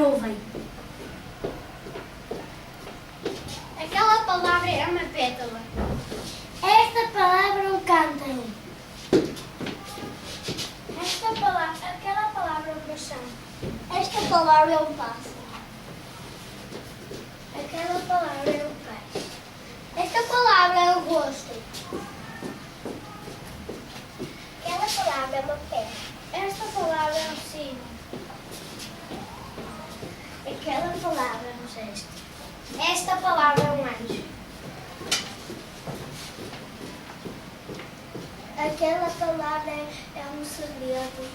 nuvem. Aquela palavra é uma pétala. Esta palavra é um cântaro. Aquela palavra é um caixão. Esta palavra é um pássaro. Aquela palavra é um peixe. Esta palavra é um rosto. Aquela palavra é uma pedra. Esta palavra é um sino. Aquela palavra é um gesto. Esta palavra é um anjo. Aquela palavra é um segredo.